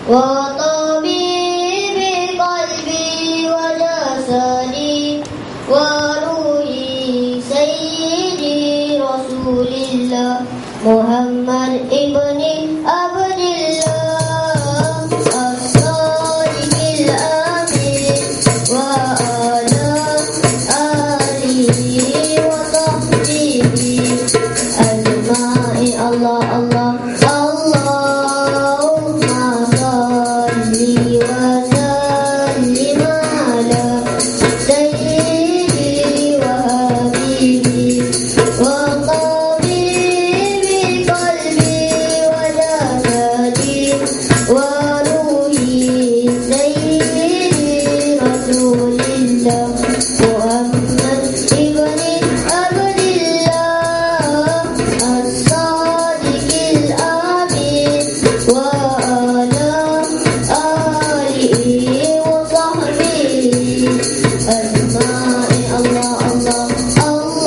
وطبيب قلبي وجسدي وروحي سيدي رسول الله محمد ابن عبد الله الصادق الأمين وعلى آله وصحبه أجمعين. الله الله اللهم صل وسلم على سيدي وحبيبي وطبيب قلبي وجسدي وروحي سيدي رسول الله محمد ابن عبد الله الصادق الأمين وعلى آله وصحبه أجمعين. الله الله اللهم صل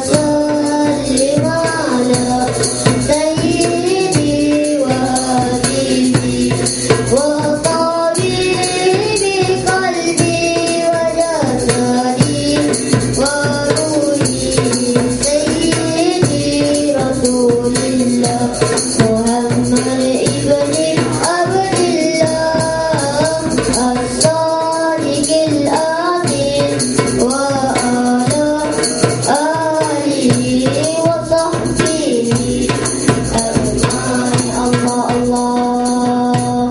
وسلم على سيدي وحبيبي وطبيب قلبي وجسدي وروحي سيدي رسول الله محمد ابن عبد الله الصادق الأمين وعلى آله وصحبه أجمعين. الله الله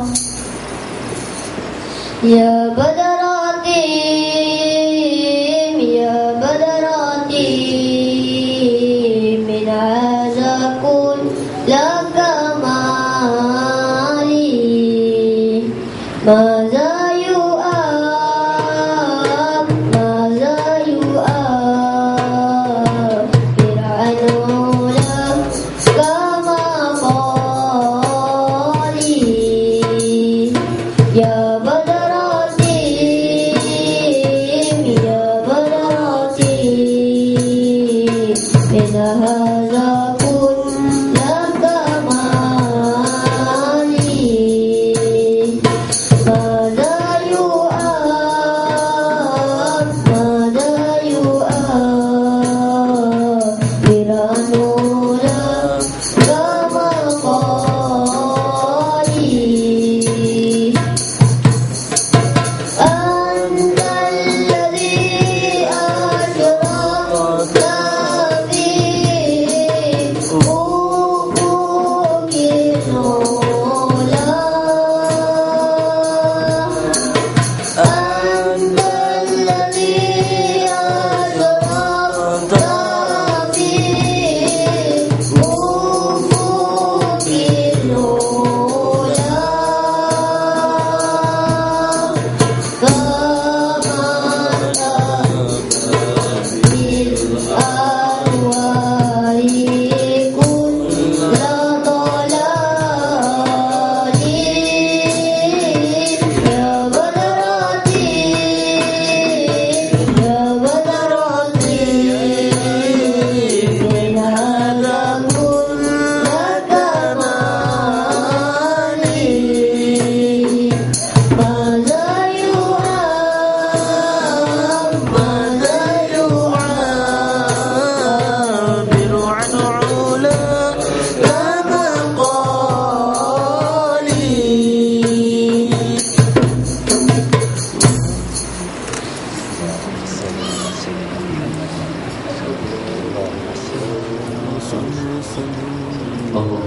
يا بدراتي يا بدراتي من هذا كل لك مالي ماذا يؤاب ماذا يؤاب فرعون كما قالي يا بدراتي يا بدراتي من هذا كل لك مالي ماذا يؤاب ماذا يؤاب فرعون كما قالي أنت الذي أشرقت في أفق العلا أنت الذي أشرقت في أفق العلا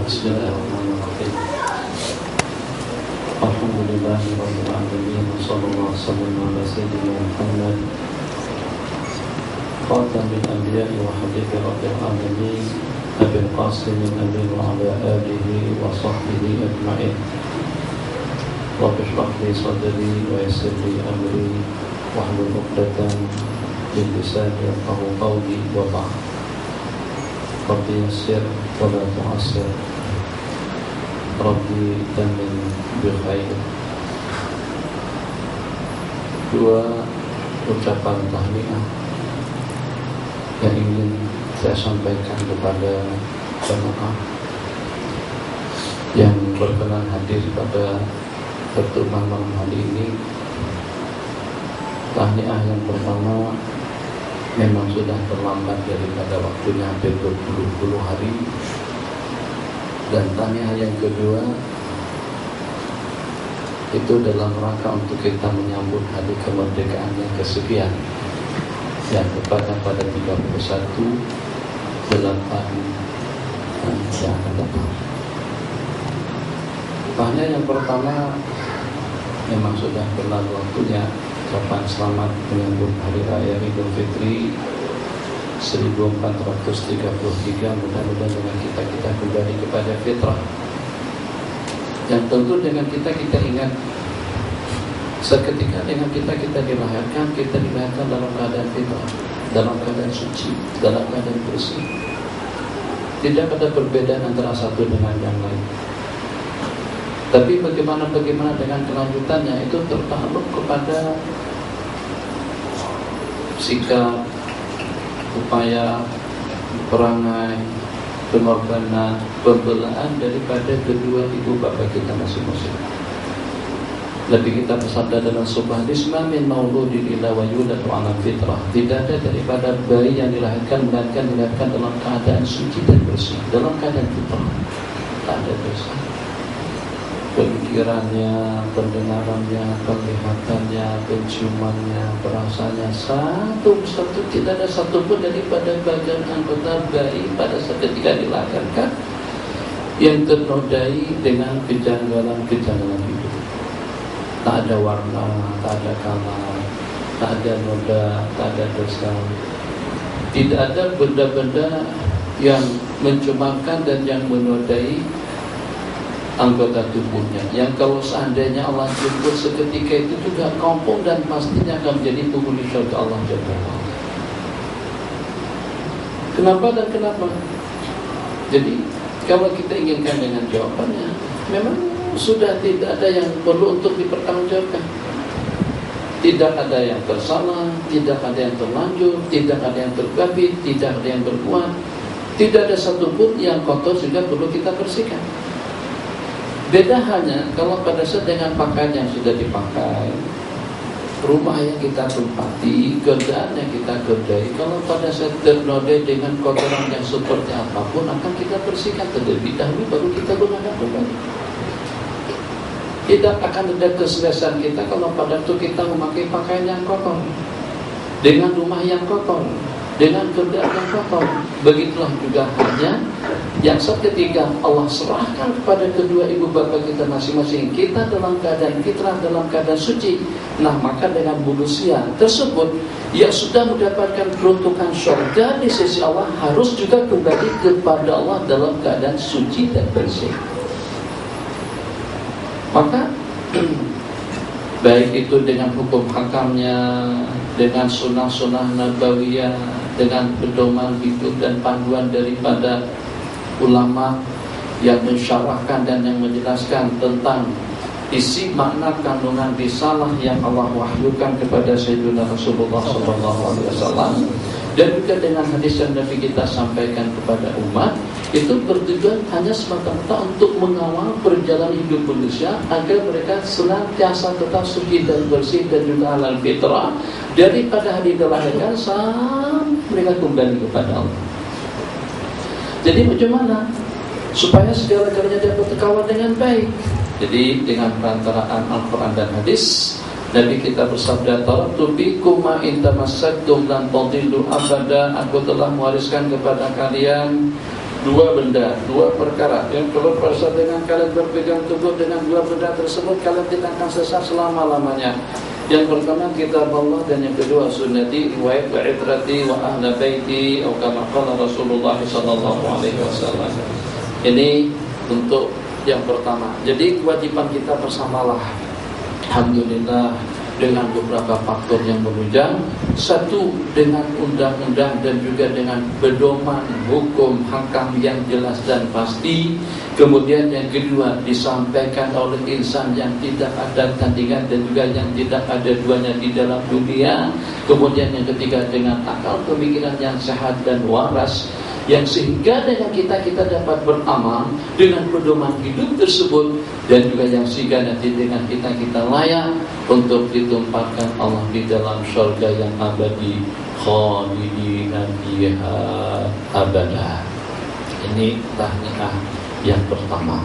Bismillahirrahmanirrahim. Alhamdulillahirabbil alamin. Wassallallahu ala sayyidina Muhammad khatamil anbiya'i wa habibi rabbil alamin Abil Qasim al-Amin wa ala alihi wa sahbihi ajma'in. Rabbi shrah li sadri wa yassir li amri wahlul 'uqdatam min lisani yafqahu qawli wa ba'd. Rabbi yassir wa la tu'assir, Rabbi tamin bil khair. Dua ucapan tahniah yang ingin saya sampaikan kepada jemaah yang berkenan hadir pada pertemuan malam hari ini. Tahniah yang pertama memang sudah terlambat daripada waktunya hampir 20 hari. Dan tahniah yang kedua itu dalam rangka untuk kita menyambut hari kemerdekaan yang kesekian yang tepat pada 31/8 yang akan datang. Tahniah yang pertama memang sudah berlalu waktunya. Ucapan selamat menyambut Hari Raya Idul Fitri 1433. Mudah-mudahan dengan kita kembali kepada fitrah. Yang tentu dengan kita ingat seketika dengan kita dilahirkan dalam keadaan fitrah, dalam keadaan suci, dalam keadaan bersih. Tidak ada perbedaan antara satu dengan yang lain. Tapi bagaimana dengan kelanjutannya itu tertakluk kepada sikap, upaya, perangai, pengorbanan, pembelaan daripada kedua ibu bapa kita masing-masing. Lebih kita bersabda dalam sebuah hadis, "Ma min mauludin illa wa yuladu 'ala fitrah." Tidak ada daripada bayi yang dilahirkan melainkan dilahirkan dalam keadaan suci dan bersih, dalam keadaan fitrah. Tak ada dosa. Pemikirannya, pendengarannya, penglihatannya, penciumannya, perasaannya satu tidak ada satupun daripada bagian anggota bayi pada saat ketika dilahirkan yang ternodai dengan kejanggalan hidup. Tak ada warna, tak ada kalar, tak ada noda, tak ada dosa. Tidak ada benda-benda yang mencemahkan dan yang menodai anggota tubuhnya, yang kalau seandainya Allah jemput seketika itu juga kompong dan pastinya akan menjadi penghuni surga Allah Jalla wa'ala. Kenapa? Jadi kalau kita inginkan dengan jawabannya, memang sudah tidak ada yang perlu untuk dipertanggungjawabkan. Tidak ada yang tersalah, tidak ada yang terlanjur, tidak ada yang tergabit, tidak ada yang berbuat, tidak ada satupun yang kotor juga perlu kita bersihkan. Beda hanya kalau pada saat dengan pakaian yang sudah dipakai, rumah yang kita tempati, kerjaan yang kita kerjai, kalau pada saat ternodai dengan kotoran yang seperti apapun akan kita bersihkan terlebih dahulu baru kita gunakan kembali. Tidak akan ada keselesaan kita kalau pada itu kita memakai pakaian yang kotor, dengan rumah yang kotor, dengan kerjaan yang kotor. Begitulah juga hanya yang seketika Allah serahkan kepada kedua ibu bapa kita masing-masing, kita dalam keadaan fitrah, dalam keadaan suci. Nah, maka dengan manusia tersebut yang sudah mendapatkan peruntukan surga di sisi Allah harus juga kembali kepada Allah dalam keadaan suci dan bersih. Maka baik itu dengan hukum hakamnya, dengan sunnah-sunnah nabawiyah, dengan pedoman hidup dan panduan daripada ulama yang mensyarahkan dan yang menjelaskan tentang isi makna kandungan risalah yang Allah wahyukan kepada Sayyidina Rasulullah SAW, dan juga dengan hadis yang Nabi kita sampaikan kepada umat, itu bertujuan hanya semata-mata untuk mengawal perjalanan hidup manusia agar mereka senantiasa tetap suci dan bersih dan juga halal fitrah daripada hari dilahirkan sampai mereka kembali kepada Allah. Jadi bagaimana supaya segala-galanya dapat terkawal dengan baik? Jadi dengan perantaraan Al-Quran dan hadis, Nabi kita bersabda, "Taraktu bikum ma in tamassaktum lan tadillu abada." Aku telah mewariskan kepada kalian dua benda, dua perkara yang kalau pada dengan kalian berpegang teguh dengan dua benda tersebut, kalian tidak akan sesat selama-lamanya. Yang pertama kitab Allah, dan yang kedua sunnati, riwayat wa itrati wa ahla baiti, atau kama qala Rasulullah sallallahu alaihi wasallam. Ini untuk yang pertama. Jadi kewajiban kita bersamalah, alhamdulillah, dengan beberapa faktor yang menunjang. Satu, dengan undang-undang dan juga dengan pedoman hukum hakam yang jelas dan pasti. Kemudian yang kedua, disampaikan oleh insan yang tidak ada tandingan dan juga yang tidak ada duanya di dalam dunia. Kemudian yang ketiga, dengan akal pemikiran yang sehat dan waras. yang sehingga dengan kita dapat beramal dengan pedoman hidup tersebut, dan juga yang sehingga nanti dengan kita layak untuk ditempatkan Allah di dalam surga yang abadi, khalidina fiha abada. Ini tahniah yang pertama.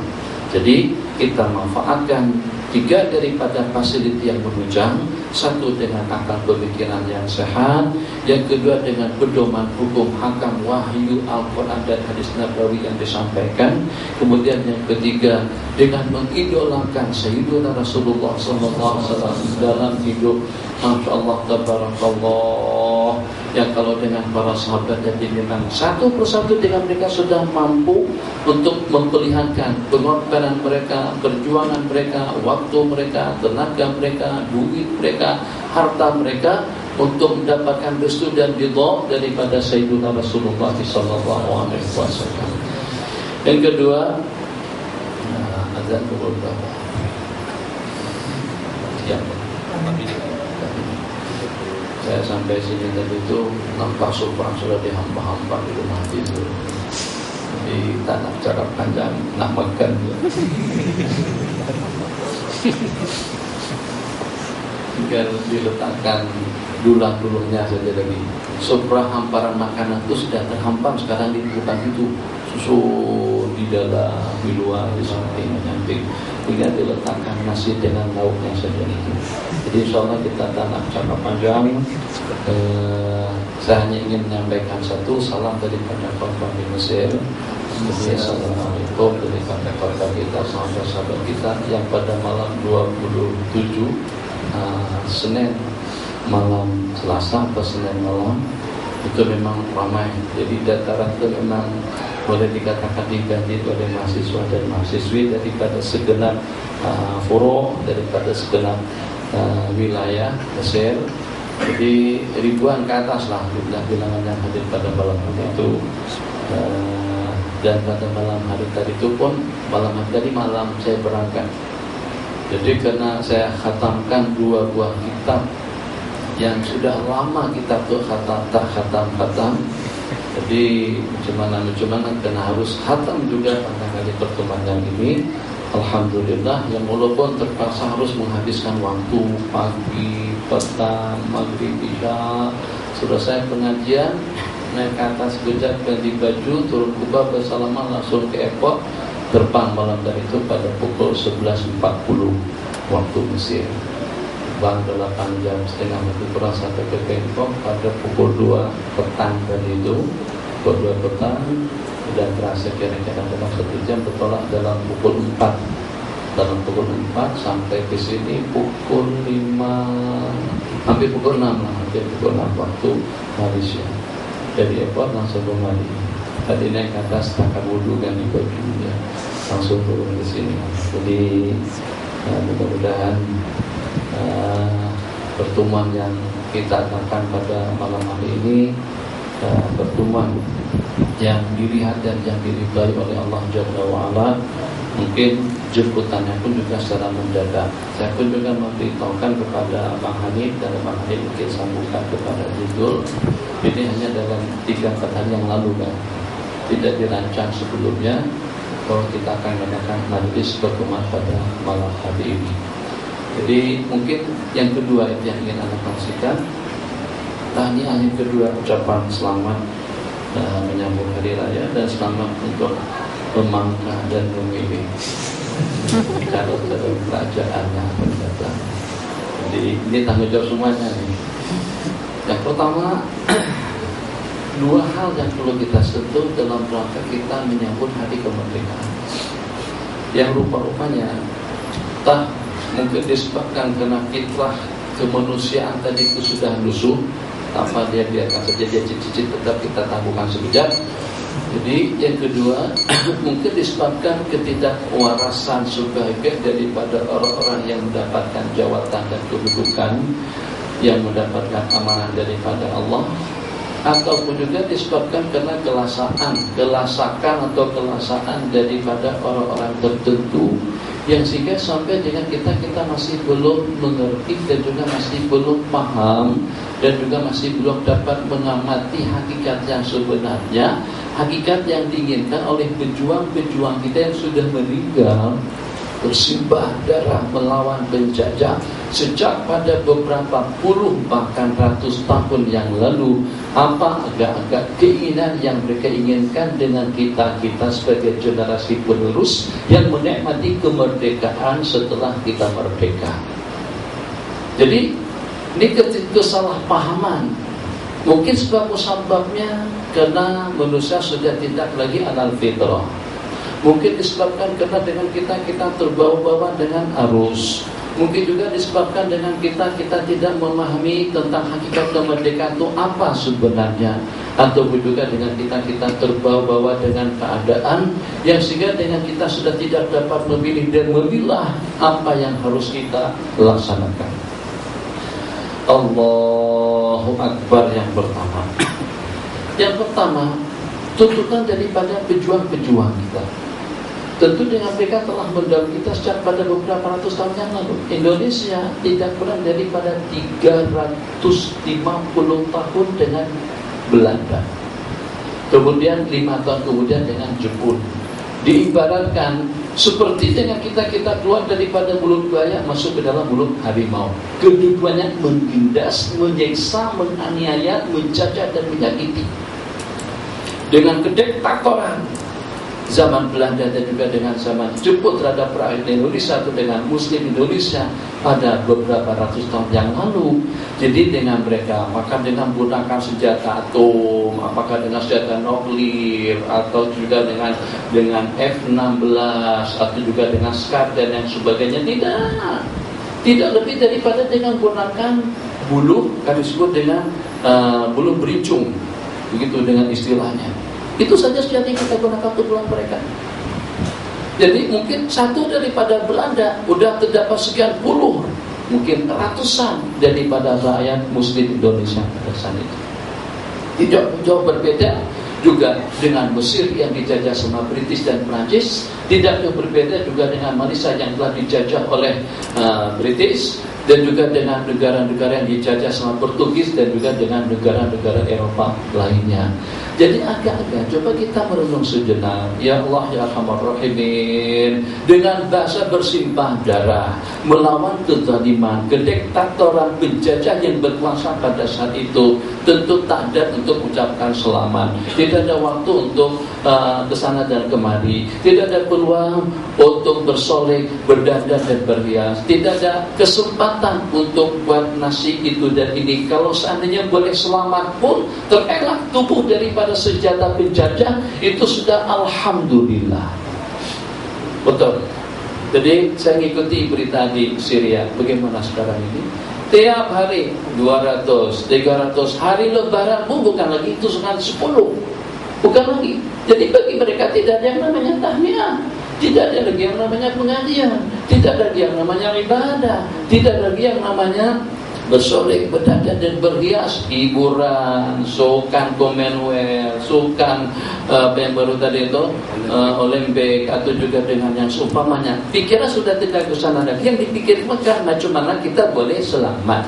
Jadi kita manfaatkan 3 daripada fasiliti yang menunjang. 1 dengan akal pemikiran yang sehat, yang kedua dengan pedoman hukum hakam wahyu Al-Quran dan hadis Nabawi yang disampaikan, kemudian yang ketiga dengan mengidolakan Sayyidina Rasulullah SAW dalam hidup. Masya Allah, tabarakallah, yang kalau dengan para sahabat jadi memang satu persatu dengan mereka sudah mampu untuk memperlihatkan pengorbanan mereka, perjuangan mereka, waktu mereka, tenaga mereka, duit mereka, harta mereka untuk mendapatkan restu dan ridha daripada Sayyidina Rasulullah SAW. Yang kedua, azan pukul berapa? Ya. Saya sampai sini tadi itu nampak Supran sudah dihamba-hamba di rumah tidur. Jadi tak nak cakap panjang, nak makan. Tinggal diletakkan dulang-dulungnya saja lagi. Supra hamparan makanan itu sudah terhampar sekarang di bukan itu. Susu di dalam, di luar, di samping. Tinggal diletakkan nasi dengan lauknya saja. Jadi insyaAllah kita tak nak cakap panjang. Saya hanya ingin menyampaikan satu salam daripada korban di Mesir. Assalamualaikum daripada korban kita, sahabat-sahabat kita yang pada malam 27 Senin malam Selasa atau Senin malam itu memang ramai. Jadi dataran itu memang boleh dikatakan diganti oleh mahasiswa dan mahasiswi daripada segenap furo, daripada segenap wilayah Mesir. Jadi ribuan ke atas lah jumlah bilangan yang hadir pada malam hari itu. Dan pada malam hari tadi itu pun malam saya berangkat. Jadi karena saya khatamkan 2 buah kitab yang sudah lama kitab itu tak khatam. Jadi macam mana karena harus khatam juga pada kali pertemuan yang ini. Alhamdulillah, yang walaupun terpaksa harus menghabiskan waktu pagi, petang, maghrib, isya. Sudah saya pengajian, naik ke atas sekejap, ganti baju, turun kubah, bersalaman, langsung ke airport, terbang malam dari itu pada pukul 11.40 waktu Mesir. Bang 8 jam setengah lebih kurang sampai ke Bangkok pada pukul 2 petang tadi itu. Pukul 2 petang dan terasa kira-kira dalam 1 jam bertolak dalam pukul 4. Dalam pukul 4 sampai ke sini pukul 5, hampir pukul 6 lah, hampir pukul 6 waktu Malaysia. Dari airport langsung kembali. Tadi naik ke atas takkan wudhu ganti bajunya, langsung turun ke sini. Jadi mudah-mudahan pertemuan yang kita adakan pada malam hari ini pertemuan yang dilihat dan yang diridai oleh Allah Jalla wa'ala. Mungkin jemputannya pun juga secara mendadak. Saya pun juga memberitahukan kepada Abang Hanif, dan Abang Hanif mungkin sambungkan kepada Jidul. Ini hanya dalam 3-4 hari yang lalu kan, tidak dirancang sebelumnya bahwa kita akan mengadakan majlis pertemuan pada malam hari ini. Jadi mungkin yang kedua itu yang ingin anda kongsikan. Tahniah yang kedua, ucapan selamat menyambut hari raya dan selamat untuk memangkah dan memilih calon-calon kerajaan yang akan datang. Jadi ini tanggung jawab semuanya nih. Yang pertama, 2 hal yang perlu kita sentuh dalam rangka kita menyambut hari kemerdekaan. Yang rupa-rupanya mungkin disebabkan karena fitrah kemanusiaan tadi itu sudah lusuh. Apa dia biarkan saja dia cicit tetap kita tangguhkan sekejap. Jadi yang kedua mungkin disebabkan ketidakwarasan sebagai daripada orang-orang yang mendapatkan jawatan dan kedudukan, yang mendapatkan amanah daripada Allah, ataupun juga disebabkan karena kelasakan daripada orang-orang tertentu yang sehingga sampai dengan kita masih belum mengerti dan juga masih belum paham dan juga masih belum dapat mengamati hakikat yang sebenarnya. hakikat yang diinginkan oleh pejuang-pejuang kita yang sudah meninggal, bersimbah darah melawan penjajah sejak pada beberapa puluh bahkan ratus tahun yang lalu. Apa agak-agak keinginan yang mereka inginkan dengan kita sebagai generasi penerus yang menikmati kemerdekaan setelah kita merdeka. Jadi ini kesalahpahaman. Mungkin sebab-sebabnya karena manusia sudah tidak lagi alal fitrah. Mungkin disebabkan karena dengan kita terbawa-bawa dengan arus. Mungkin juga disebabkan dengan kita tidak memahami tentang hakikat kemerdekaan itu apa sebenarnya. Atau juga dengan kita terbawa-bawa dengan keadaan yang sehingga dengan kita sudah tidak dapat memilih dan memilah apa yang harus kita laksanakan. Allahu Akbar yang pertama. Yang pertama, tuntutan daripada pejuang-pejuang kita. Tentu dengan mereka telah mendahului kita sejak pada beberapa ratus tahun yang lalu. Indonesia tidak kurang daripada 350 tahun dengan Belanda. Kemudian 5 tahun kemudian dengan Jepun. Diibaratkan seperti dengan kita keluar daripada mulut buaya masuk ke dalam mulut harimau. Kedudukannya menindas, menyiksa, menganiaya, menjajah dan menyakiti. Dengan kediktatoran zaman Belanda dan juga dengan zaman Jepun terhadap rakyat Indonesia atau dengan Muslim Indonesia pada beberapa ratus tahun yang lalu. Jadi dengan mereka, apakah dengan menggunakan senjata atom, apakah dengan senjata nuklir, atau juga dengan F-16 atau juga dengan SCAR dan yang sebagainya, tidak lebih daripada dengan menggunakan bulu, kami sebut dengan bulu berincung, begitu dengan istilahnya. Itu saja senjata yang kita gunakan untuk melawan mereka. Jadi mungkin satu daripada Belanda udah terdapat sekian puluh, mungkin ratusan daripada rakyat Muslim Indonesia pada saat itu. Tidak jauh berbeda juga dengan Mesir yang dijajah sama British dan Prancis. Tidak jauh berbeda juga dengan Malaysia yang telah dijajah oleh British, dan juga dengan negara-negara yang dijajah sama Portugis, dan juga dengan negara-negara Eropa lainnya. Jadi agak-agak coba kita merenung sejenak. Ya Allah ya Arhamar Rahimin, dengan bahasa bersimpah darah melawan kezaliman, kediktatoran penjajah yang berkuasa pada saat itu, tentu tak ada untuk ucapkan selamat. Tidak ada waktu untuk kesana dan kemari. Tidak ada peluang untuk bersolek, berdandan dan berhias. Tidak ada kesempatan untuk buat nasi itu dan ini. Kalau seandainya boleh selamat pun, terelak tubuh daripada senjata penjajah, itu sudah alhamdulillah. Betul. Jadi saya mengikuti berita di Syria. Bagaimana sekarang ini? Tiap hari 200, 300 hari lebaran pun bukan lagi itu dengan 10. Bukan lagi. Jadi bagi mereka tidak ada yang namanya tahniah, tidak ada lagi yang namanya pengajian, tidak ada lagi yang namanya ibadah, tidak ada lagi yang namanya bersolek, berdandan dan berhias, hiburan, sukan Commonwealth, sukan apa yang baru tadi itu Olimpik, atau juga dengan yang seumpamanya. Pikiran sudah tidak ke sana lagi. Yang dipikirkan karena cuma kita boleh selamat,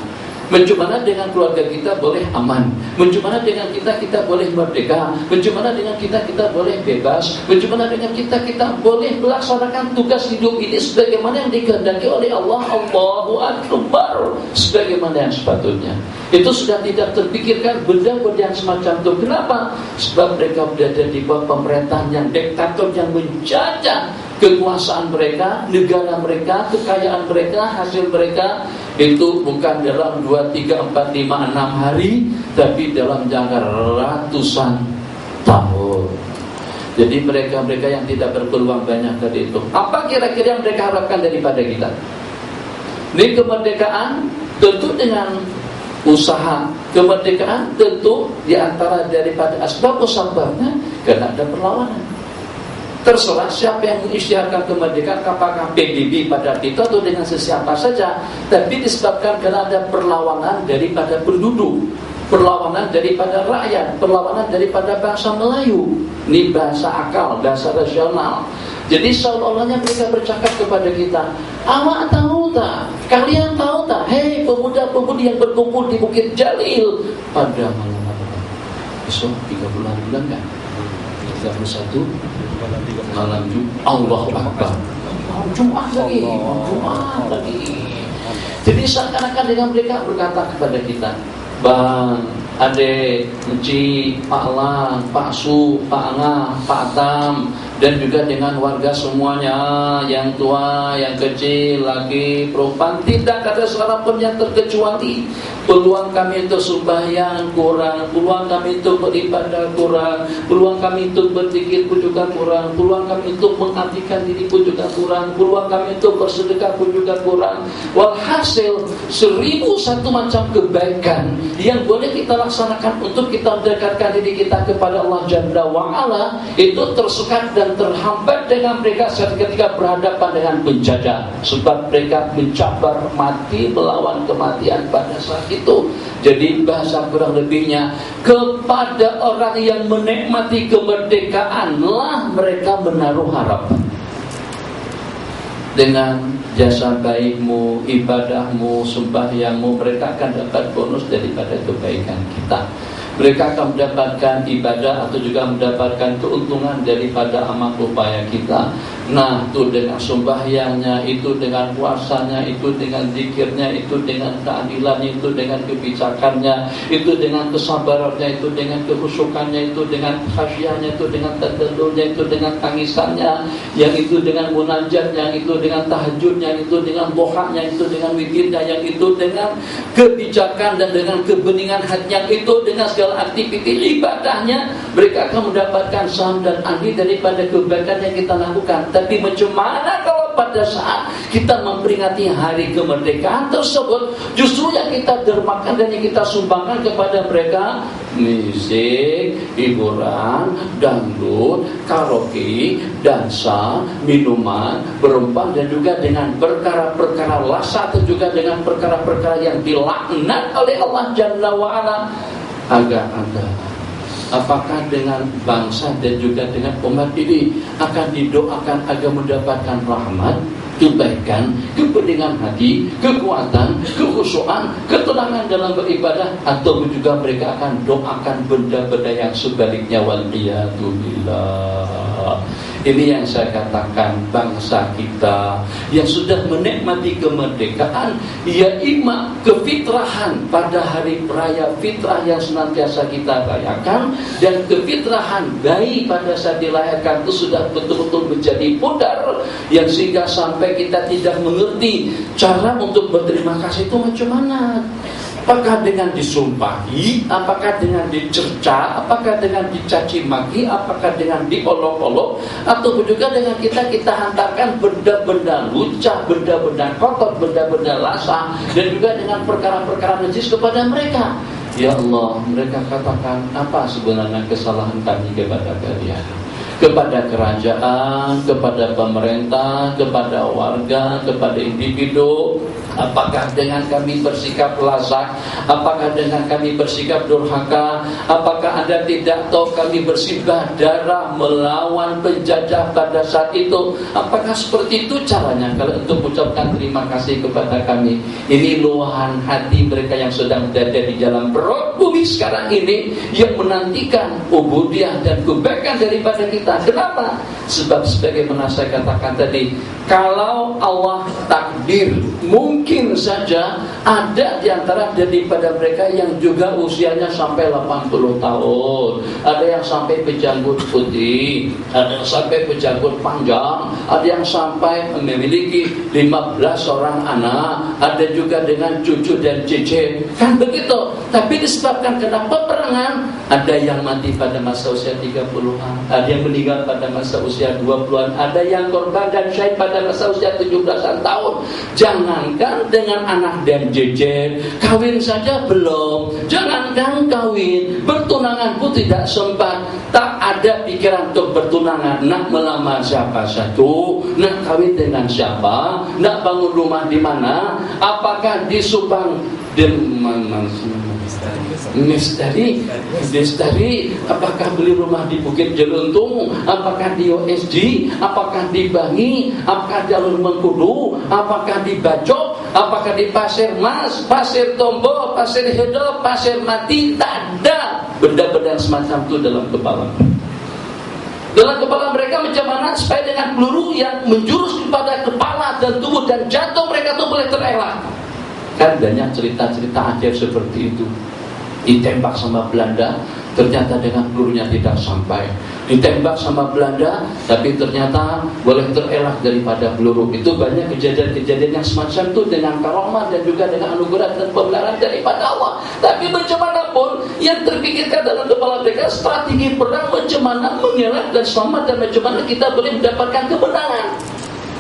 mencumana dengan keluarga kita boleh aman, mencumana dengan kita boleh merdeka, mencumana dengan kita boleh bebas, mencumana dengan kita boleh melaksanakan tugas hidup ini sebagaimana yang dikehendaki oleh Allah. Allahu Akbar, sebagaimana yang sepatutnya. Itu sudah tidak terpikirkan benda-benda yang semacam itu. Kenapa? Sebab mereka berada di bawah pemerintahan yang diktator, yang menjajah kekuasaan mereka, negara mereka, kekayaan mereka, hasil mereka. Itu bukan dalam 2, 3, 4, 5, 6 hari, tapi dalam jangka ratusan tahun. Jadi mereka-mereka yang tidak berpeluang banyak tadi itu, apa kira-kira yang mereka harapkan daripada kita? Ini kemerdekaan tentu dengan usaha. Kemerdekaan tentu diantara daripada asbab-usababnya karena ada perlawanan. Terserah siapa yang mengisytiharkan kemerdekaan, apakah PBB pada itu atau dengan sesiapa saja, tapi disebabkan karena ada perlawanan daripada penduduk, perlawanan daripada rakyat, perlawanan daripada bangsa Melayu. Ini bahasa akal, bahasa rasional. Jadi seolah-olahnya mereka bercakap kepada kita, awak tahu tak? Kalian tahu tak? Hei pemuda-pemudi yang berkumpul di Bukit Jalil pada malam apa? Besok 3 bulan kan? 31 malam Jumat. Allahu Akbar. Jumat lagi. Jadi seakan-akan dengan mereka berkata kepada kita, Bang, Ade, Enci, Pak Lang, Pak Su, Pak Angah, Pak Tam, dan juga dengan warga semuanya, yang tua, yang kecil, laki, perempuan, tidak ada seorang pun yang terkecuali. Peluang kami untuk sembahyang kurang, peluang kami untuk beribadah kurang, peluang kami untuk berzikir pun juga kurang, peluang kami untuk mengabdikan diri pun juga kurang, peluang kami untuk bersedekah pun juga kurang. Walhasil 1001 macam kebaikan yang boleh kita laksanakan untuk kita mendekatkan diri kita kepada Allah Jalla wa'ala, itu tersekat dan terhambat dengan mereka ketika berhadapan dengan penjajah. Sebab mereka mencabar mati melawan kematian pada saat itu. Jadi bahasa kurang lebihnya, kepada orang yang menikmati kemerdekaan lah mereka menaruh harapan. Dengan jasa baikmu, ibadahmu, sembahyangmu, mereka akan dapat bonus daripada kebaikan kita. Mereka akan mendapatkan ibadah atau juga mendapatkan keuntungan daripada amal upaya kita. Nah, itu dengan sembahyangnya, itu dengan puasanya, itu dengan zikirnya, itu dengan keadilannya, itu dengan kebijakannya, itu dengan kesabarannya, itu dengan kehusukannya, itu dengan khasyahnya, itu dengan tadallulnya, itu dengan tangisannya, yang itu dengan munajat, yang itu dengan tahajudnya, yang itu dengan dohanya, itu dengan witirnya, yang itu dengan kebijakan dan dengan kebeningan hatinya, itu dengan segala aktiviti ibadahnya. Mereka akan mendapatkan saham dan andil daripada kebaikan yang kita lakukan. Tapi macam mana kalau pada saat kita memperingati hari kemerdekaan tersebut, justru yang kita dermakan dan yang kita sumbangkan kepada mereka musik, hiburan, dangdut, karaoke, dansa, minuman, berempang, dan juga dengan perkara-perkara lasat, dan juga dengan perkara-perkara yang dilaknat oleh Allah Jalla wa'ala. Agak-agak, apakah dengan bangsa dan juga dengan umat ini akan didoakan agar mendapatkan rahmat, kebaikan, kepentingan hati, kekuatan, kekhusyuan, ketenangan dalam beribadah, atau juga mereka akan doakan benda-benda yang sebaliknya? Waliyadzubillah. Ini yang saya katakan, bangsa kita yang sudah menikmati kemerdekaan, ia imak kefitrahan pada hari raya fitrah yang senantiasa kita rayakan, dan kefitrahan bayi pada saat dilahirkan itu sudah betul-betul menjadi pudar, yang sehingga sampai kita tidak mengerti cara untuk berterima kasih itu macam mana. Apakah dengan disumpahi, apakah dengan dicerca, apakah dengan dicaci maki, apakah dengan diolok-olok, atau juga dengan kita hantarkan benda-benda lucah, benda-benda kotor, benda-benda lasah, dan juga dengan perkara-perkara najis kepada mereka. Ya Allah, mereka katakan, apa sebenarnya kesalahan kami kepada kalian? Kepada kerajaan, kepada pemerintah, kepada warga, kepada individu. Apakah dengan kami bersikap lasak? Apakah dengan kami bersikap durhaka? Apakah Anda tidak tahu kami bersimbah darah melawan penjajah pada saat itu? Apakah seperti itu caranya kalau untuk mengucapkan terima kasih kepada kami? Ini luahan hati mereka yang sedang berada di dalam perut bumi sekarang ini, yang menantikan ubudiyah dan kebaikan daripada kita. Kenapa? Sebab sebagaimana saya katakan tadi, kalau Allah takdir, mungkin saja ada di antara daripada mereka yang juga usianya sampai 80 tahun, ada yang sampai berjanggut putih, ada yang sampai berjanggut panjang, ada yang sampai memiliki 15 orang anak, ada juga dengan cucu dan cicit, kan begitu. Tapi disebabkan kena peperangan, ada yang mati pada masa usia 30-an, ada yang meninggal pada masa usia 20-an, ada yang korban dan syahid pada masa usia 17-an tahun. Jangankan dengan anak dan jejer, kawin saja belum, jangankan kawin, bertunangan pun tidak sempat. Tak ada pikiran untuk bertunangan. Nak melamar siapa satu, nak kawin dengan siapa, nak bangun rumah di mana, apakah di Subang Misteri, apakah beli rumah di Bukit Jeluntung, apakah di OSG, apakah di Bangi, apakah di Alun Mengkudu, apakah di Bacok, apakah di Pasir Mas, Pasir Tombo, Pasir Hedo, Pasir Mati. Tak ada benda-benda semacam itu dalam kepala. Dalam kepala mereka macam mana supaya dengan peluru yang menjurus kepada kepala dan tubuh dan jantung mereka itu boleh terelak. Kan banyak cerita-cerita ajaib seperti itu. Ditembak sama Belanda, ternyata dengan pelurunya tidak sampai. Ditembak sama Belanda, tapi ternyata boleh terelak daripada peluru. Itu banyak kejadian-kejadian yang semacam itu dengan karomah dan juga dengan anugerah dan pembelaan daripada Allah. Tapi macam mana pun yang terpikirkan dalam kepala mereka strategi perang macam mana mengelak dan selamat dan macam mana kita boleh mendapatkan kemenangan.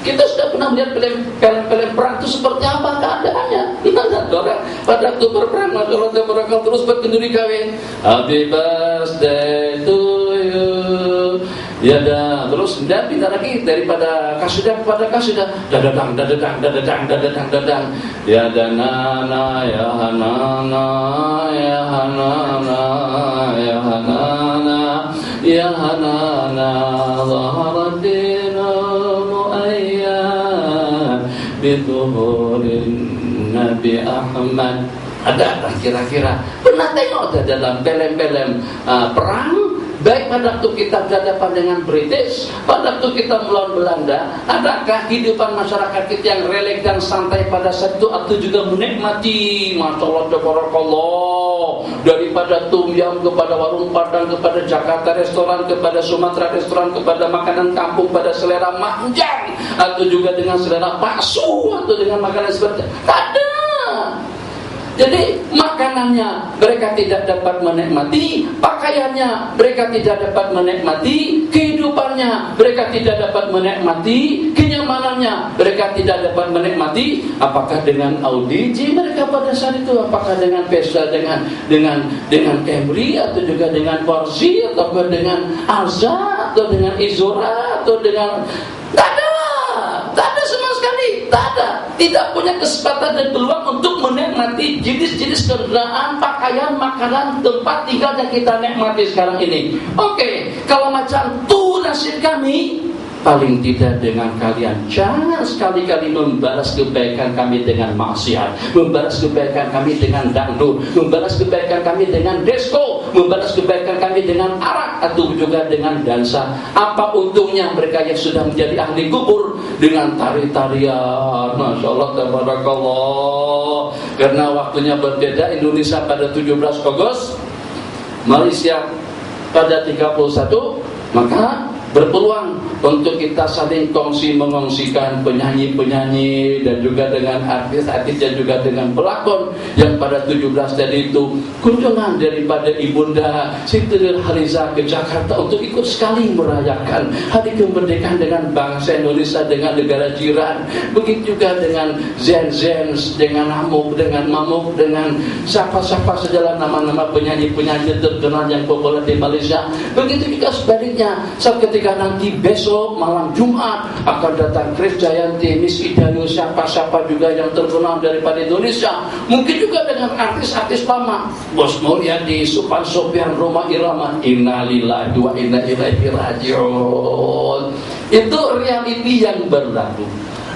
Kita sudah pernah melihat film-film perang itu seperti apa keadaannya. Orang pada waktu berperang, Allah terus berkenduri kawin. Happy birthday to you. Ya dah, terus dia pindah lagi daripada kasidah kepada kasidah. Dadadang. Ya danana, ya hanana, ya hanana, ya hanana, ya hanana, zaharatina bituhurin Nabi Ahmad. Ada kira-kira pernah tengok dalam film-film perang, baik pada waktu kita berhadapan dengan British, pada waktu kita melawan Belanda, adakah kehidupan masyarakat kita yang relax dan santai pada saat itu atau juga menikmati Masya Allah tabarakallah, daripada tom yum kepada warung Padang, kepada Jakarta restoran, kepada Sumatera restoran, kepada makanan kampung, pada selera manjang atau juga dengan selera bakso atau dengan makanan seperti ada. Jadi makanannya mereka tidak dapat menikmati, pakaiannya mereka tidak dapat menikmati, kehidupannya mereka tidak dapat menikmati, kenyamanannya mereka tidak dapat menikmati. Apakah dengan Audi J mereka pada saat itu? Apakah dengan Vespa, dengan Camry atau juga dengan Porsche atau dengan Alza atau dengan Izora atau dengan tak ada sama sekali, tak ada. Tidak punya kesempatan dan peluang untuk menikmati jenis-jenis kendaraan, pakaian, makanan, tempat tinggal yang kita nikmati sekarang ini. Oke, kalau macam itu nasib kami, paling tidak dengan kalian jangan sekali-kali membalas kebaikan kami dengan maksiat, membalas kebaikan kami dengan dangdut, membalas kebaikan kami dengan disco, membalas kebaikan kami dengan arak atau juga dengan dansa. Apa untungnya mereka yang sudah menjadi ahli kubur dengan tari-tarian? Masya Allah tabarakallah. Karena waktunya berbeda, Indonesia pada 17 Agustus, Malaysia pada 31, maka berpeluang untuk kita saling mengongsikan penyanyi-penyanyi dan juga dengan artis-artis dan juga dengan pelakon yang pada 17 tadi itu kunjungan daripada Ibunda Siti Nurhaliza ke Jakarta untuk ikut sekali merayakan hari kemerdekaan dengan bangsa Indonesia dengan negara jiran. Begitu juga dengan Zen, dengan Mamuk, dengan siapa-siapa sajalah nama-nama penyanyi-penyanyi terkenal yang populer di Malaysia. Begitu juga sebaliknya, saat ketika nanti besok malam Jumat akan datang Chris Jayanti, Miss Idayu, siapa-siapa juga yang terkenal daripada Indonesia. Mungkin juga dengan artis-artis lama, Bos Mulyadi, Supan Sopian, Roma Irama. Innalillahi wa inna ilaihi raji'un. Itu realiti yang berlaku.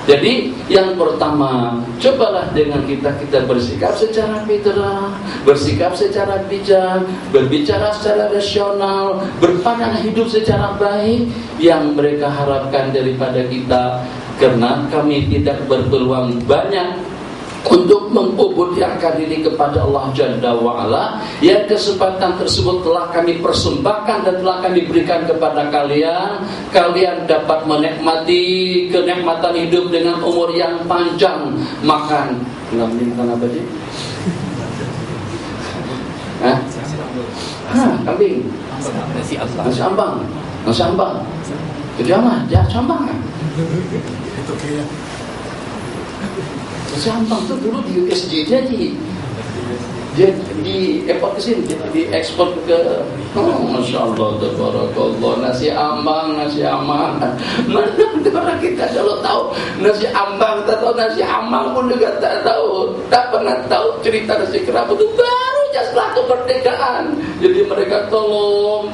Jadi yang pertama, cobalah dengan kita bersikap secara fitrah, bersikap secara bijak, berbicara secara rasional, berpandang hidup secara baik yang mereka harapkan daripada kita. Karena kami tidak berpeluang banyak untuk mengubudiyahkan diri kepada Allah Jalla wa'ala, yang kesempatan tersebut telah kami persembahkan dan telah kami berikan kepada kalian. Kalian dapat menikmati kenikmatan hidup dengan umur yang panjang. Makan makan apa sih? Kambing, nasi ambang kejama, jambang kan? Itu kayak Sampang tuh dulu di USJ dia di ekspor ke sini, di ekspor ke Masya Allah tabarakallah. Nasi ambang, nasi aman. Mana kita kalau tahu nasi ambang, tak tahu nasi aman pun juga tak tahu, tak pernah tahu cerita nasi kerabu itu baru setelah kemerdekaan. Jadi mereka tolong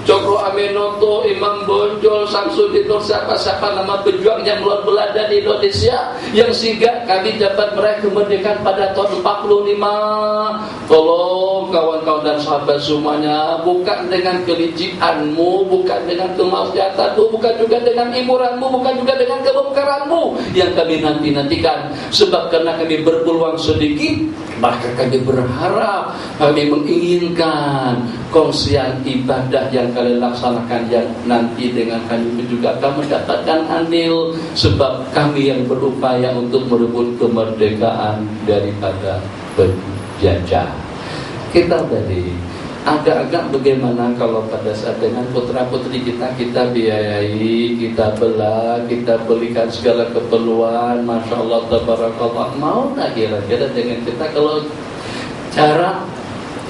Cokro Aminoto, Imam Boyo muncul Samsudin Nur siapa-siapa nama pejuang yang melawan Belanda di Indonesia yang sehingga kami dapat meraih kemerdekaan pada tahun 45. Tolong kawan-kawan dan sahabat semuanya, bukan dengan kelicikanmu, bukan dengan kemaksiatanmu, bukan juga dengan hiburanmu, bukan juga dengan kebongkaranmu yang kami nantikan. Sebab karena kami berpeluang sedikit, maka kami berharap, kami menginginkan kongsian ibadah yang kalian laksanakan yang nanti dengan kami juga akan mendapatkan andil. Sebab kami yang berupaya untuk merebut kemerdekaan daripada penjajah. Kita tadi agak-agak bagaimana kalau pada saat dengan putra-putri kita biayai, kita belah, kita belikan segala keperluan, Masya Allah, tabarakallah. Mau tak kira-kira dengan kita kalau cara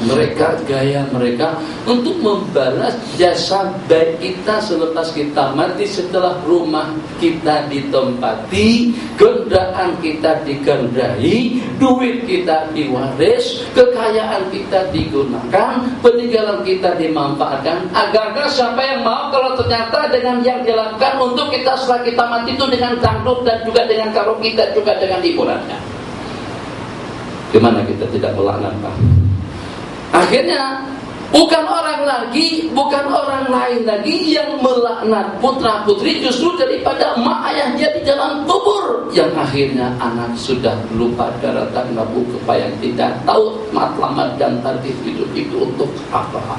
mereka, gaya mereka untuk membalas jasa baik kita selepas kita mati, setelah rumah kita ditempati, kendaraan kita dikendai, duit kita diwaris, kekayaan kita digunakan, peninggalan kita dimanfaatkan. Agar siapa yang mau kalau ternyata dengan yang dilakukan untuk kita setelah kita mati itu dengan dangdut dan juga dengan karaoke kita juga dengan hiburannya, gimana kita tidak melaknat Pak? Akhirnya bukan orang lain lagi yang melaknat putra putri, justru daripada mak ayahnya di dalam kubur, yang akhirnya anak sudah lupa daratan ngabu kepayang, tidak tahu matlamat dan tarikh hidup itu untuk apa.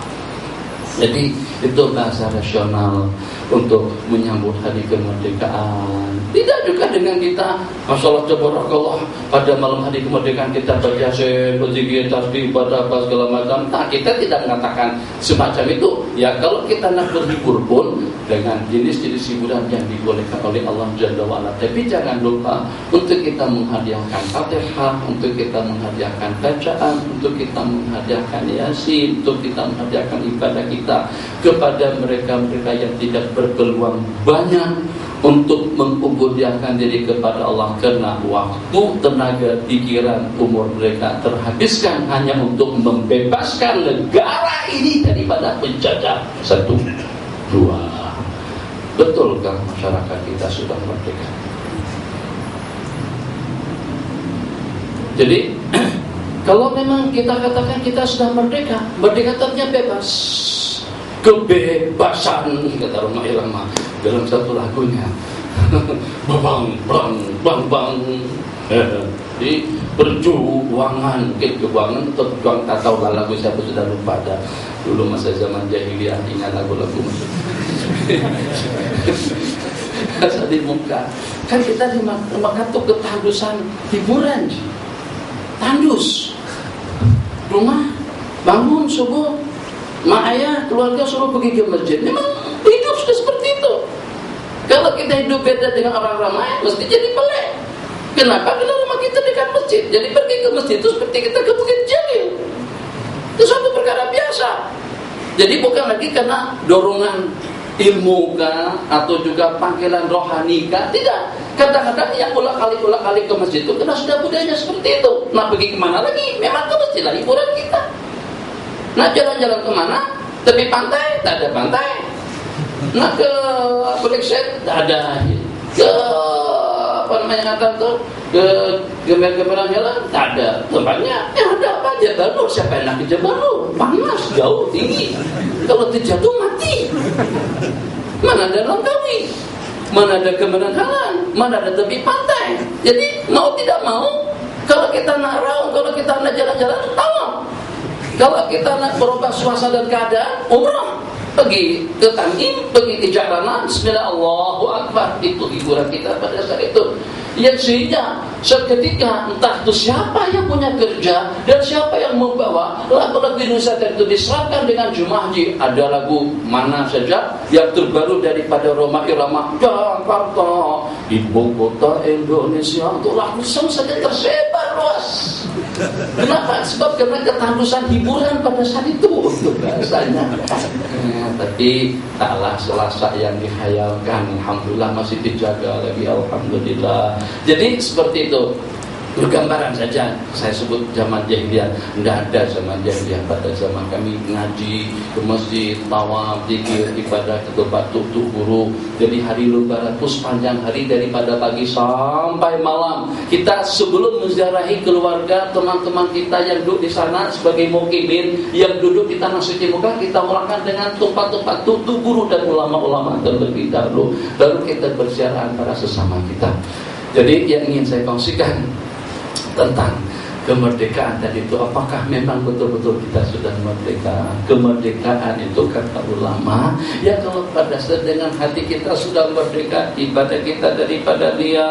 Jadi itu bahasa rasional untuk menyambut hari kemerdekaan. Tidak juga dengan kita masalah tabarakallah pada malam hari kemerdekaan kita berjasa, berzikir, tasbih, ibadah apa segala macam. Nah, kita tidak mengatakan semacam itu. Ya kalau kita nak berhibur pun dengan jenis-jenis hiburan yang dibolehkan oleh Allah Jalla wa'ala. Tapi jangan lupa untuk kita menghadiahkan Fatihah, untuk kita menghadiahkan bacaan, untuk kita menghadiahkan Yasin, untuk kita menghadiahkan ibadah kita kepada mereka-mereka yang tidak berpeluang banyak untuk mengubudiahkan diri kepada Allah, karena waktu, tenaga, pikiran, umur mereka terhabiskan hanya untuk membebaskan negara ini daripada penjajah. 1, 2. Betulkah masyarakat kita sudah merdeka? Jadi kalau memang kita katakan kita sudah merdeka, merdeka artinya bebas, kebebasan, kata Roma Irama dalam satu lagunya. Bang bang bang bang. Di perjuangan, keuangan atau perjuangan, tak tahu lah lagu siapa, sudah lupa dah. Dulu masa zaman jahiliyah ingat lagu-lagu masa di muka. Kan kita dimakan tuh ketandusan hiburan, tandus rumah, bangun subuh, mak ayah, keluarga suruh pergi ke masjid. Memang hidup sudah seperti itu. Kalau kita hidup beda dengan orang ramai, mesti jadi pelik. Kenapa? Karena rumah kita dekat masjid. Jadi pergi ke masjid itu seperti kita ke Bukit Jalil. Itu suatu perkara biasa. Jadi bukan lagi karena dorongan ilmu kah, atau juga panggilan rohani kah. Tidak. Kadang-kadang yang ulang-kali ke masjid itu karena sudah budayanya seperti itu. Nah, pergi kemana lagi? Memang ke masjid lah hiburan kita. Nah, jalan-jalan kemana? Tepi pantai, tak ada pantai. Nah, ke Brexit, tak ada. Ke apa namanya kata tuh, ke gemar-gemaran jalan, tak ada tempatnya. Ada apa? Jabal Nur. Siapa yang nak ke Jabal Nur? Panas, jauh, tinggi. Kalau terjatuh mati. Mana ada Langkawi, mana ada Kemenangan, mana ada tepi pantai. Jadi mau tidak mau, kalau kita nak raung, kalau kita nak jalan-jalan, tawaf. Kalau kita nak berubah suasana dan keadaan, umrah. Pergi ke Tanjim, pergi ke Jarana, bismillah, Allahu Akbar. Itu hiburan kita pada saat itu. Yang sehingga seketika entah itu siapa yang punya kerja dan siapa yang membawa lagu-lagu Indonesia itu diserahkan dengan jemaah haji. Ada lagu mana saja yang terbaru daripada Roma Irama, Jakarta, ibu kota Indonesia. Untuk lagu saja tersebar luas. Kenapa? Sebab karena ketandusan hiburan pada saat itu untuk bahasanya. Tapi taklah Selasa yang dihayalkan, alhamdulillah masih dijaga lagi, alhamdulillah. Jadi seperti itu. Itu gambaran saja. Saya sebut zaman jahiliyah. Tidak ada zaman jahiliyah. Pada zaman kami ngaji ke masjid, tawaf, zikir, ibadah ke tempat tutup guru. Jadi hari lebaran itu sepanjang hari daripada pagi sampai malam. Kita sebelum menziarahi keluarga, teman-teman kita yang duduk di sana sebagai mukimin, yang duduk di tanah suci Mekah, kita mulakan dengan tempat-tempat tutup guru dan ulama-ulama terlebih dahulu. Lalu kita berziarah antara sesama kita. Jadi yang ingin saya kongsikan tentang kemerdekaan tadi itu, apakah memang betul-betul kita sudah merdeka? Kemerdekaan itu kata ulama, ya kalau pada saat dengan hati kita sudah merdeka, ibadah kita daripada dia,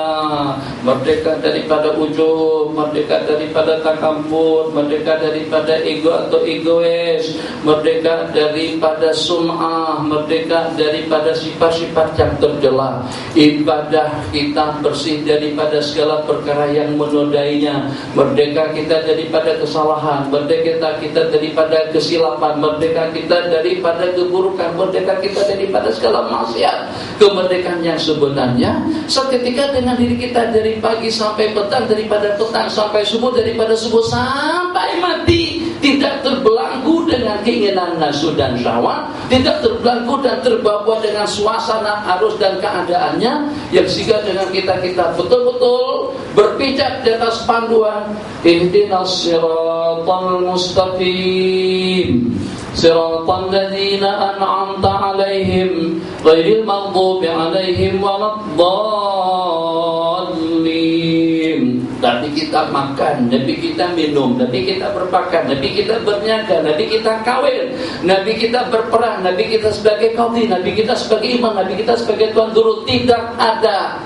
merdeka daripada ujub, merdeka daripada takabur, merdeka daripada ego atau egois, merdeka daripada sum'ah, merdeka daripada sifat-sifat yang tercela. Ibadah kita bersih daripada segala perkara yang menodainya, merdeka kita daripada kesalahan, merdeka kita daripada kesilapan, merdeka kita daripada keburukan, merdeka kita daripada segala maksiat. Kemerdekaan yang sebenarnya seketika dengan diri kita dari pagi sampai petang, daripada petang sampai subuh, daripada subuh sampai mati, tidak terbelenggu dengan keinginan nafsu dan syahwat, tidak terbelenggu dan terbawa dengan suasana arus dan keadaannya, yang sehingga dengan kita betul-betul berpijak di atas panduan ihdinas siratal mustaqim siratal ladzina an'amta 'alaihim ghairil maghdubi 'alaihim waladdallin. Nabi kita makan, Nabi kita minum, Nabi kita berpakan, Nabi kita berniaga, Nabi kita kawin, Nabi kita berperang, Nabi kita sebagai qadhi, Nabi kita sebagai imam, Nabi kita sebagai tuan guru. Tidak ada,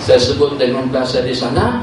saya sebut dengan bahasa di sana,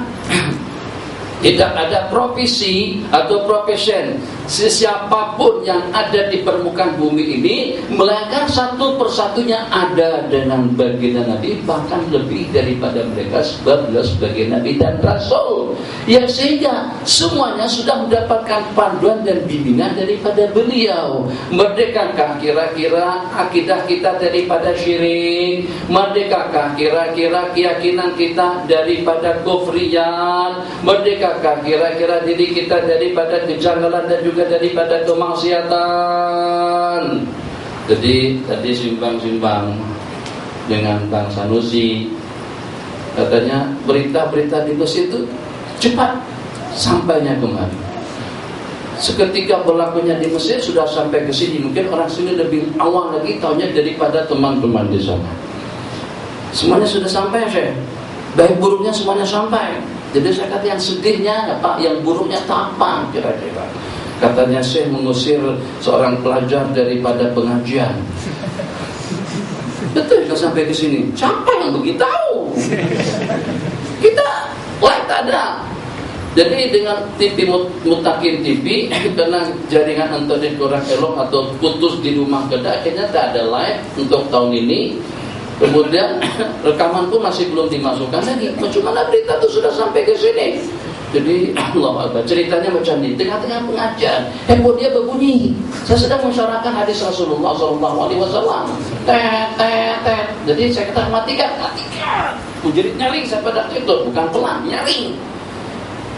tidak ada profesi atau profession siapapun yang ada di permukaan bumi ini, melainkan satu persatunya ada dengan baginda Nabi, bahkan lebih daripada mereka sebab beliau sebagai Nabi dan Rasul, yang sehingga semuanya sudah mendapatkan panduan dan bimbingan daripada beliau. Merdekakah kira-kira akidah kita daripada syirik? Merdekakah kira-kira keyakinan kita daripada kufriyat? Merdekakah kira-kira diri kita daripada kejanggalan dan juga daripada kemaksiatan? Jadi tadi simbang-simbang dengan Bang Sanusi, katanya berita-berita di Mesir itu cepat sampainya kemari. Seketika berlakunya di Mesir sudah sampai ke sini. Mungkin orang sini lebih awal lagi tahunya daripada teman-teman di sana. Semuanya sudah sampai, Syekh. Baik buruknya semuanya sampai. Jadi saya kata yang sedihnya apa, yang buruknya apa kira-kira? Katanya Syekh mengusir seorang pelajar daripada pengajian. Betul kita sampai ke sini. Siapa yang beritahu? Kita like ada. Jadi dengan TV Mutakin TV, karena jaringan internet kurang elok atau putus di rumah kita, akhirnya tak ada live untuk tahun ini. Kemudian rekaman pun masih belum dimasukkan lagi. Bagaimana berita itu sudah sampai ke sini? Jadi Allah Akbar, ceritanya macam ini. Tengah-tengah pengajian, handphone dia berbunyi. Saya sedang mensyarahkan hadis Rasulullah SAW. Tet. Jadi saya kata matikan. Jadi nyaring saya pada itu, bukan pelan, nyaring.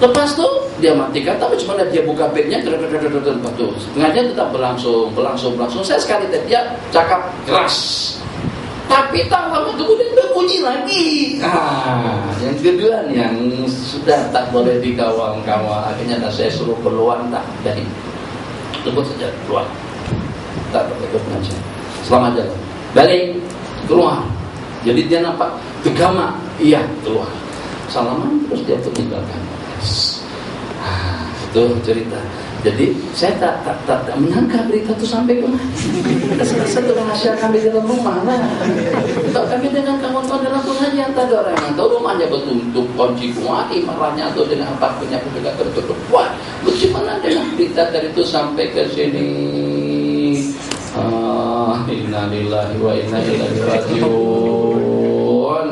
Lepas tu dia matikan, tapi cuma dia buka bednya, pengajian tetap berlangsung. Saya sekali dia cakap keras. Tapi tak lama kemudian berbunyi lagi. Yang kedua yang sudah tak boleh dikawal-kawal. Akhirnya saya suruh keluar, tak jadi. Tunggu saja keluar. Tak boleh ke pengajian. Selamat jalan. Balik keluar. Jadi dia nampak tegama. Iya keluar. Salaman terus dia meninggalkan. Itu cerita. Jadi saya tak menyangka berita itu sampai kemana. Satu rahasia kami dalam rumah lah. Kalau kami dengan kawan-kawan dalam pengajian, tak ada orang yang tahu rumahnya betul-betul kunci kuat, marahnya atau dengan apa punya juga tertutup kuat. Bagaimana dengan berita dari itu sampai ke sini? Inna lillahi wa inna ilaihi rajiun.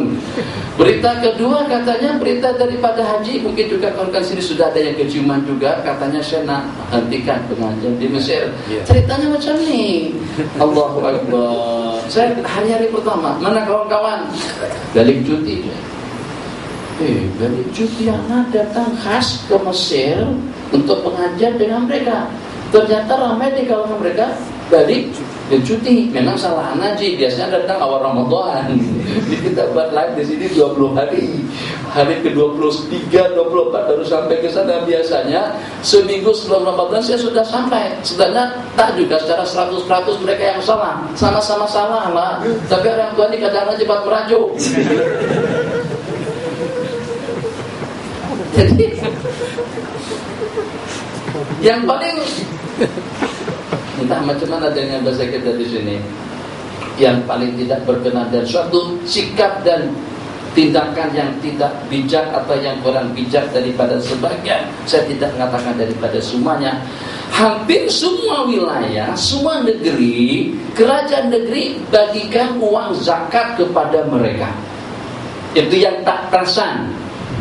Berita kedua katanya berita daripada haji, mungkin juga kawan-kawan sini sudah ada yang keciuman juga. Katanya saya nak hentikan pengajian di Mesir. Ceritanya macam ni. Allahu Akbar. Saya hari-hari pertama, mana kawan-kawan? Balik cuti. Dari Jutiana datang khas ke Mesir untuk pengajian dengan mereka. Ternyata ramai di kalangan mereka dari cuti. Memang salah Naji, biasanya datang awal Ramadan. Jadi kita buat live di sini 20 hari. Hari ke-23, 24 baru sampai ke sana. Biasanya seminggu sebelum Ramadan saya sudah sampai. Sebenarnya tak juga secara 100% mereka yang salah. Sama-sama salah lah. Tapi orang tua ini kadang-kadang cepat merajuk. Jadi yang paling entah macam mana dengan bahasa kita di sini, yang paling tidak berkenan dan suatu sikap dan tindakan yang tidak bijak atau yang kurang bijak daripada sebagian, saya tidak mengatakan daripada semuanya. Hampir semua wilayah, semua negeri, kerajaan negeri bagikan uang zakat kepada mereka. Itu yang tak perasan,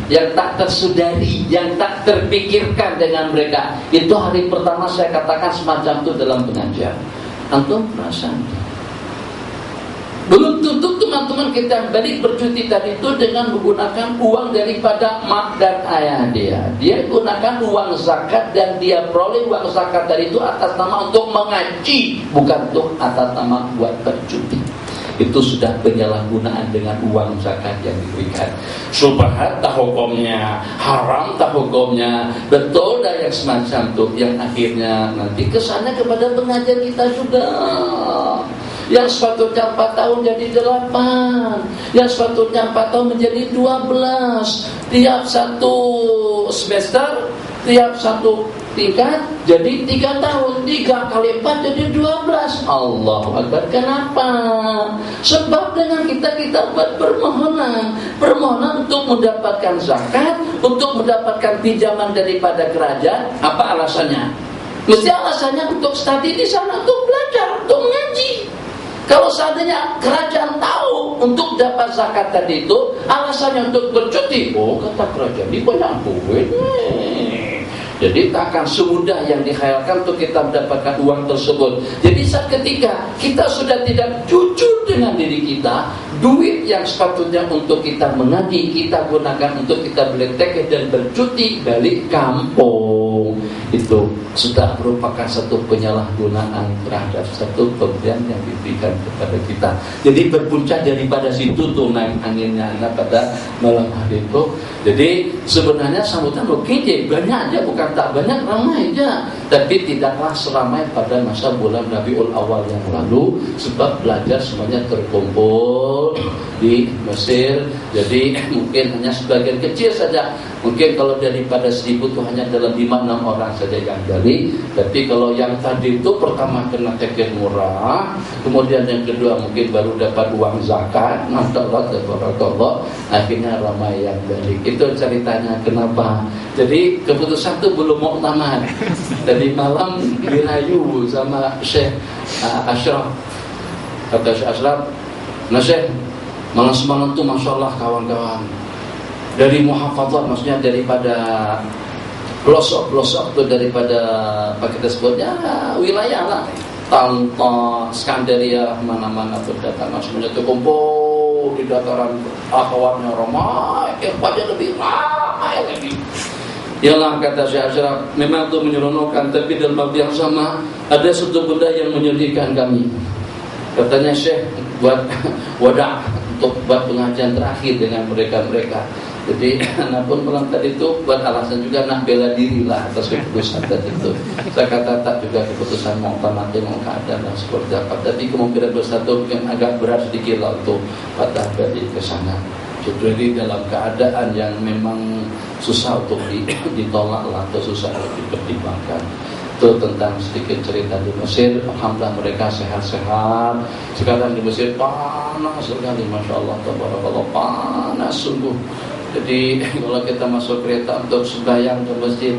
yang tak tersudari, yang tak terpikirkan dengan mereka. Itu hari pertama saya katakan semacam itu dalam pengajian. Antum perasan? Belum tentu teman-teman kita balik bercuti tadi itu dengan menggunakan uang daripada mak dan ayah dia. Dia gunakan uang zakat dan dia peroleh uang zakat dari itu atas nama untuk mengaji, bukan untuk atas nama buat bercuti. Itu sudah penyalahgunaan dengan uang zakat yang diberikan. Subhat tak hukumnya, haram tak hukumnya, betul dah yang semacam itu. Yang akhirnya nanti kesana kepada pengajar kita juga. Yang sepatutnya 4 tahun jadi 8, yang sepatutnya 4 tahun menjadi 12. Tiap satu semester, tiap satu tingkat jadi 3 tahun, 3 kali 4 jadi 12. Allahu Akbar. Kenapa? Sebab dengan kita buat permohonan untuk mendapatkan zakat, untuk mendapatkan pinjaman daripada kerajaan. Apa alasannya? Mesti alasannya untuk studi di sana, untuk belajar, untuk mengaji. Kalau seandainya kerajaan tahu untuk dapat zakat tadi itu alasannya untuk bercuti, oh kata kerajaan ini banyak duit. Jadi tak akan semudah yang dikhayalkan untuk kita mendapatkan uang tersebut. Jadi saat ketika kita sudah tidak jujur dengan diri kita, duit yang sepatutnya untuk kita mengaji, kita gunakan untuk kita beli tiket dan bercuti balik kampung. Itu sudah merupakan satu penyalahgunaan terhadap satu pemberian yang diberikan kepada kita. Jadi berpuncak daripada situ tuh naik anginnya pada malam hari itu. Jadi sebenarnya sambutan oke je, banyak aja, bukan tak banyak, ramai aja. Tapi tidaklah seramai pada masa bulan Rabiul Awal yang lalu, sebab belajar semuanya terkumpul di Mesir. Jadi mungkin hanya sebagian kecil saja. Mungkin kalau daripada 1000 itu hanya dalam 5-6 orang saja yang dari. Tapi kalau yang tadi itu pertama kena tiket murah, kemudian yang kedua mungkin baru dapat uang zakat, masyaAllah, akhirnya ramai yang dari. Itu ceritanya kenapa. Jadi keputusan itu belum mau tamat. Tadi malam dirayu sama Syekh Ashraf. Kata Syekh Ashraf, nah Syekh, malam-malam itu Masya Allah kawan-kawan, dari muhafadzat, maksudnya daripada pelosok-pelosok itu, daripada apa kita sebutnya wilayah lah, Tanto, Skandaria, mana-mana berdatangan semuanya terkumpul di dataran akhwatnya ramai, ikhwatnya lebih ramai lagi. Yalah, kata Syekh Ashraf, memang itu menyeronokkan, tapi dalam waktu yang sama ada satu benda yang menyedihkan kami. Katanya Syekh buat wadah untuk buat pengajian terakhir dengan mereka-mereka. Jadi anak pun malam tadi itu buat alasan juga nak bela diri lah atas keputusan tadi itu. Saya kata tak juga keputusan mau nanti mau keadaan dan seperti apa. Tapi kemungkinan bersatu mungkin agak berat sedikit lah untuk patah dari ke sana. Jadi dalam keadaan yang memang susah untuk ditolak lah, atau susah untuk dipertimbangkan. Itu tentang sedikit cerita di Mesir. Alhamdulillah mereka sehat-sehat. Sekarang di Mesir panas sekali, Masya Allah, tabarakallah, panas sungguh. Jadi kalau kita masuk kereta untuk sembahyang ke masjid,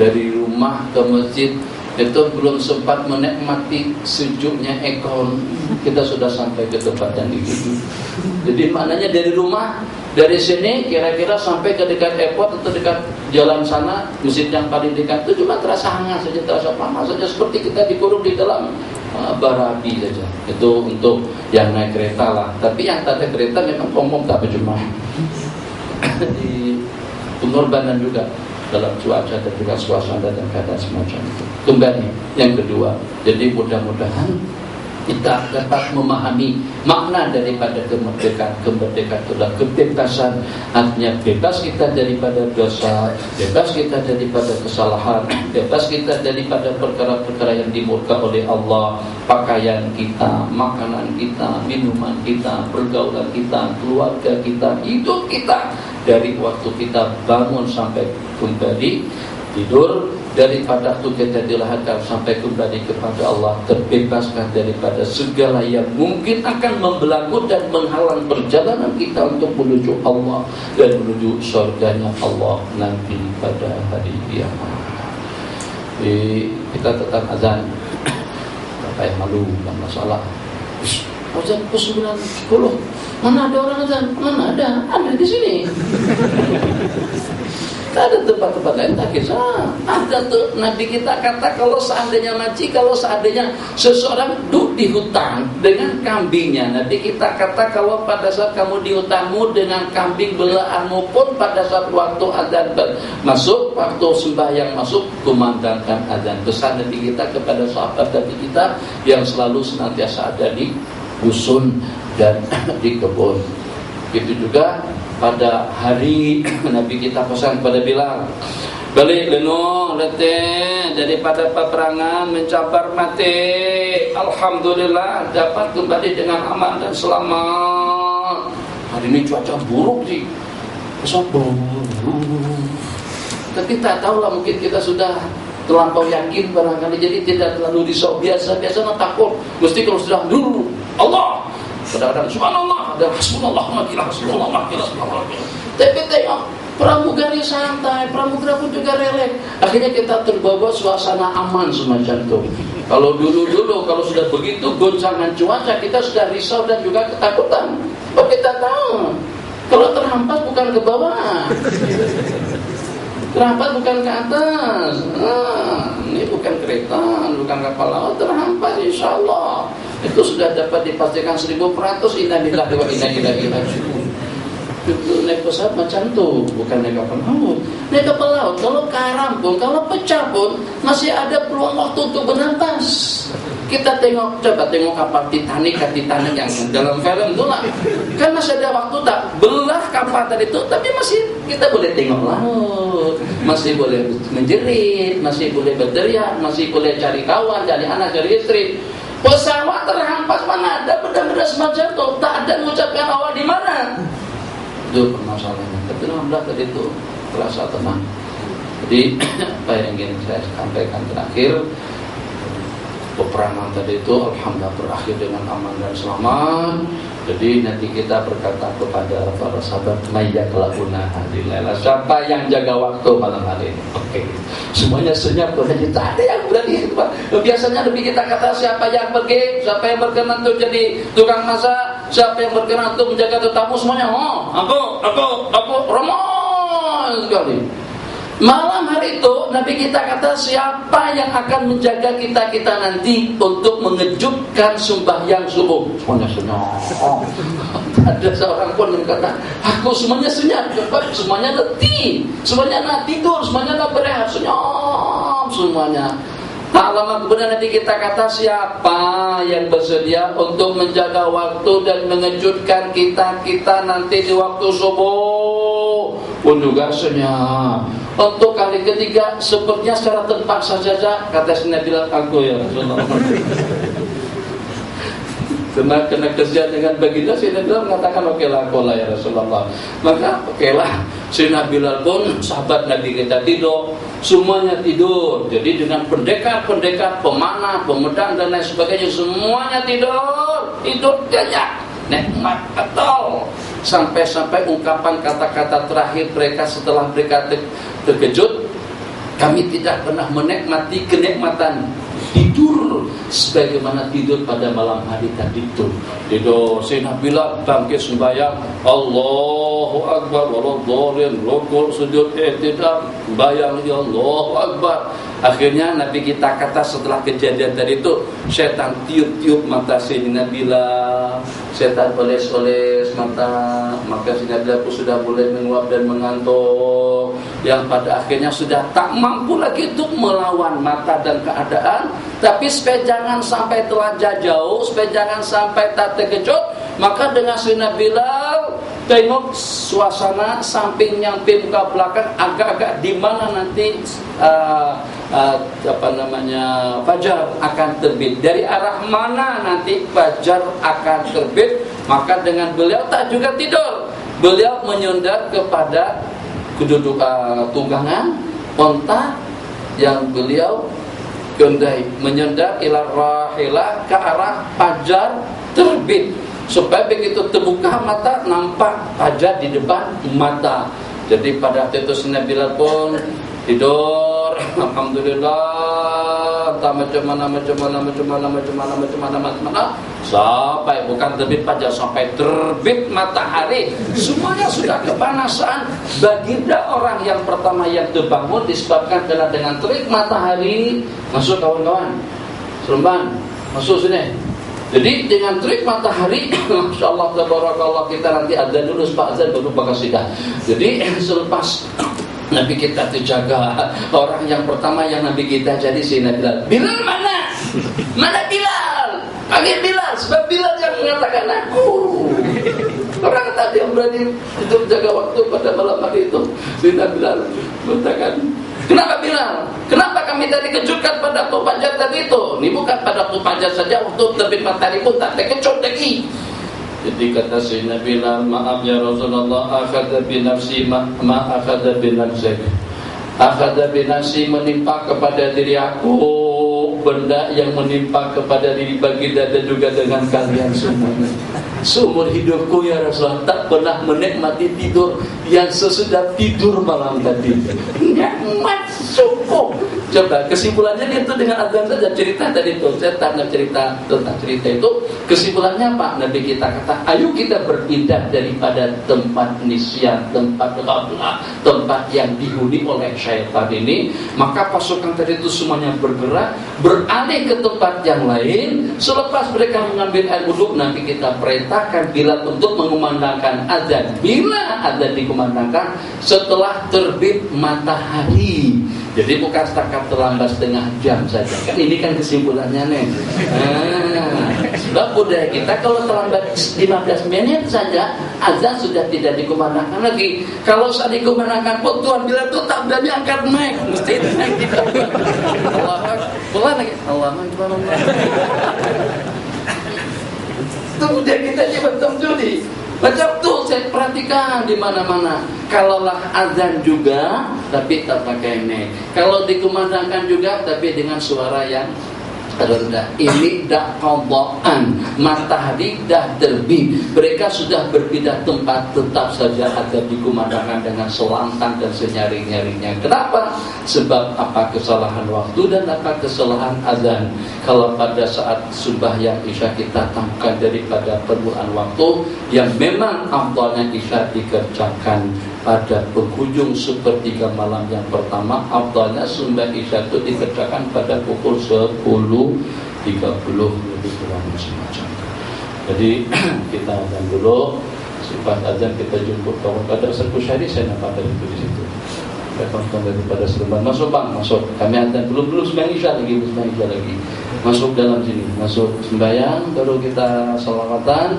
dari rumah ke masjid itu belum sempat menikmati sejuknya ekon, kita sudah sampai ke tempat yang dituju. Jadi maknanya dari rumah, dari sini kira-kira sampai ke dekat airport atau dekat jalan sana, masjid yang paling dekat itu cuma terasa hangat saja, terasa panas saja, seperti kita dikurung di dalam bara api saja. Itu untuk yang naik kereta lah. Tapi yang tak naik kereta memang umum tak berjemaah. di pengorbanan juga dalam cuaca dan juga suasana dan keadaan semacam itu. Kembali yang kedua, jadi mudah-mudahan kita dapat memahami makna daripada kemerdekaan. Kemerdekaan itulah kebebasan, artinya bebas kita daripada dosa, bebas kita daripada kesalahan, bebas kita daripada perkara-perkara yang dimurka oleh Allah. Pakaian kita, makanan kita, minuman kita, pergaulan kita, keluarga kita, hidup kita, dari waktu kita bangun sampai kembali tidur, daripada waktu kita dilahirkan sampai kembali kepada Allah, terbebaskan daripada segala yang mungkin akan membelenggu dan menghalang perjalanan kita untuk menuju Allah dan menuju surganya Allah nanti pada hari kiamat. Kita tetap azan, apa yang malu, dan masalah. Azan pukul 9:10. Mana ada orang azan? Mana ada? Ada di sini. Ada tempat-tempat lain tak kisah. Ada tuh Nabi kita kata kalau seandainya seseorang duduk di hutan dengan kambingnya, Nabi kita kata kalau pada saat kamu di hutanmu dengan kambing belaanmu pun, pada saat waktu azan masuk, waktu sembahyang masuk, kumandangkan azan. Pesan Nabi kita kepada sahabat Nabi kita yang selalu senantiasa ada di dusun dan di kebun. Itu juga pada hari Nabi kita pesan kepada Bilal, balik leno letih daripada peperangan mencabar mati, alhamdulillah dapat kembali dengan aman dan selamat. Hari ini cuaca buruk sih, tapi tak tahulah, mungkin kita sudah terlampau yakin barangkali, jadi tidak terlalu risau. Biasa-biasa takut, mesti kalau sudah dulu Allah, kadang-kadang subhanallah, ada hasbunallah wa ni'mal wakil. Tapi tengok pramugari santai, pramugari pun juga relaks. Akhirnya kita terbawa suasana aman semacam itu. Kalau dulu kalau sudah begitu goncangan cuaca, kita sudah risau dan juga ketakutan. Oh, kita tahu kalau terhampas bukan ke bawah, terhampas bukan ke atas. Ini bukan kereta, bukan kapal laut, terhampas insyaallah. Itu sudah dapat dipastikan 1000%. Innalillahi wa inna ilaihi raji'un. Itu naik pesawat macam tu, bukan naik kapal laut. Naik kapal laut, kalau karam pun, kalau pecah pun, masih ada peluang waktu untuk bernafas. Kita coba tengok kapal Titanic yang dalam film tu lah. Kan masih ada waktu tak belah kapal tadi tu, tapi masih kita boleh tengok laut, masih boleh menjerit, masih boleh berteriak, masih boleh cari kawan, cari anak, cari istri. Pesawat terhampas, mana ada benda-benda semacam itu, tak ada mengucapkan awal di mana. Itu permasalahannya. Tapi alhamdulillah tadi itu terasa tenang. Jadi apa yang ingin saya sampaikan terakhir, peperangan tadi itu alhamdulillah berakhir dengan aman dan selamat. Jadi nanti kita berkata kepada para sahabat, mayyaklahuna hadilaila, siapa yang jaga waktu malam hari ini? Oke. Semuanya senyap, tak ada yang berani. Biasanya lebih kita kata siapa yang pergi, siapa yang berkenan untuk jadi tukang masak, siapa yang berkenan untuk menjaga tetamu, semuanya aku ramai sekali. Malam hari itu Nabi kita kata siapa yang akan menjaga kita nanti untuk mengejutkan sembahyang subuh. Semuanya senyap. Ada seorang pun yang kata aku semuanya senyap, semuanya letih, semuanya nak tidur, semuanya nak berehat, senyap semuanya. Tak lama kemudian Nabi kita kata siapa yang bersedia untuk menjaga waktu dan mengejutkan kita nanti di waktu subuh, pun juga senyap. Untuk kali ketiga sepertinya secara terpaksa saja kata Nabi aku ya Rasulullah. Kena kerja dengan baginda, Sayyidina Bilal mengatakan okelah kola ya Rasulullah. Maka okelah Sayyidina Bilal pun sahabat Nabi kita tidur, semuanya tidur. Jadi dengan pendekar, pemanah, pemedang dan lain sebagainya, semuanya tidur banyak, nikmat betul. Sampai ungkapan kata-kata terakhir mereka setelah mereka terkejut, kami tidak pernah menikmati kenikmatan tidur sebagaimana tidur pada malam hari tadi itu. Tidur Sayyidina Bilal bangkit sembahyang, Allahu Akbar, waladhdallin, rukuk, sujud, i'tidal, sembahyang, Allahu Akbar. Akhirnya Nabi kita kata setelah kejadian tadi itu, setan tiup-tiup mata Sayyidina Bilal, setan oles-oles mata, maka Sayyidina Bilal pun sudah mulai menguap dan mengantuk, yang pada akhirnya sudah tak mampu lagi untuk melawan mata dan keadaan. Tapi supaya jangan sampai terlanjur jauh, supaya jangan sampai tak terkejut, maka dengan Sayyidina Bilal tengok suasana samping nyampe muka belakang agak-agak di mana nanti fajar akan terbit, dari arah mana nanti fajar akan terbit. Maka dengan beliau tak juga tidur, beliau menyundar kepada kedudukan tunggangan onta yang beliau gendai, menyundar ila rahilah ke arah fajar terbit, supaya begitu terbuka mata nampak fajar di depan mata. Jadi pada waktu itu Sayyidina Bilal pun tidur, alhamdulillah, tak macam mana sampai bukan terbit fajar, sampai terbit matahari, semuanya sudah kepanasan. Baginda orang yang pertama yang terbangun disebabkan karena dengan terik matahari. Masuk kawan-kawan, Seremban, masuk sini. Jadi dengan terik matahari, Masya Allah, tabarakallah, kita nanti azan dulu, Pak azan baru bakasidah. Jadi selepas Nabi kita terjaga, orang yang pertama yang Nabi kita jadi Sayyidina Bilal. Bilal mana? Mana Bilal? Panggil Bilal, sebab Bilal yang mengatakan aku. Orang tadi yang berani itu jaga waktu pada malam hari itu, Sayyidina Bilal mengatakan, kenapa Bilal? Kenapa kami tadi kejutkan pada waktu fajar tadi itu? Ini bukan pada waktu fajar saja, waktu terbit matahari pun tak terkejut lagi. Jadi kata Sayyidina Bilal, maaf ya Rasulullah, akhadha binafsi akhadha binafsi, akhadha binafsi, menimpa kepada diri aku benda yang menimpa kepada diri baginda dan juga dengan kalian semuanya. Seumur hidupku ya Rasulullah tak pernah menikmati tidur yang sesudah tidur malam tadi. Nikmat cukup. Coba kesimpulannya itu dengan azan saja, cerita tadi itu. Saya tak nak cerita tentang cerita itu. Kesimpulannya Pak, Nabi kita kata, ayo kita berpindah daripada tempat nisyan, tempat ghaflah, tempat yang dihuni oleh syaitan ini. Maka pasukan tadi itu semuanya bergerak, beralih ke tempat yang lain. Selepas mereka mengambil air wudhu, Nabi kita perintahkan Bilal untuk mengumandangkan azan. Bila azan dikumandangkan setelah terbit matahari. Jadi bukan setakat terlambat setengah jam saja. Kan ini kan kesimpulannya nih. Sebab budaya kita kalau terlambat 15 menit saja azan sudah tidak dikumandangkan lagi. Kalau saat dikumandangkan pun Tuhan Bilal itu tak berani angkat mic, mesti naik di bawah. Allah Akbar lagi. Allah Akbar. Itu budaya kita je betul judi. Macam tu saya perhatikan di mana-mana. Kalaulah azan juga tapi tak pakai mic. Kalau dikumandangkan juga tapi dengan suara yang rendah. Ini dah qadaan, matahari dah terbit. Mereka sudah berpindah tempat, tetap saja azan dikumandangkan dengan selantang dan senyari-nyarinya. Kenapa? Sebab apa kesalahan waktu dan apa kesalahan azan. Kalau pada saat sembahyang Isya kita tambahkan daripada permulaan waktu yang memang afdalnya Isya dikerjakan pada penghujung sepertiga malam yang pertama, afdalnya sembahyang Isya itu dikerjakan pada pukul 10.30 lebih kurang semacam. Jadi kita azan dulu, selepas azan kita jemput kawan pada Serbu Syari, saya nampak dari itu di situ. Kawan-kawan daripada Seremban, masuk bang, masuk. Kami azan belum sembahyang Isya lagi, masuk dalam sini, masuk sembahyang, baru kita salawatan.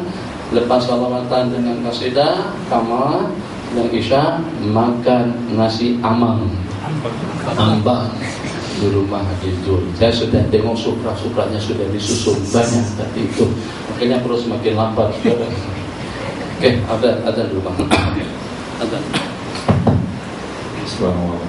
Lepas salawatan dengan qasidah, kamar yang Isya makan nasi ambang di rumah itu. Saya sudah tengok supra-supranya sudah disusun banyak tadi itu. Makanya perlu semakin lapar. Oke, azan dulu bang. Azan. Subhanallah.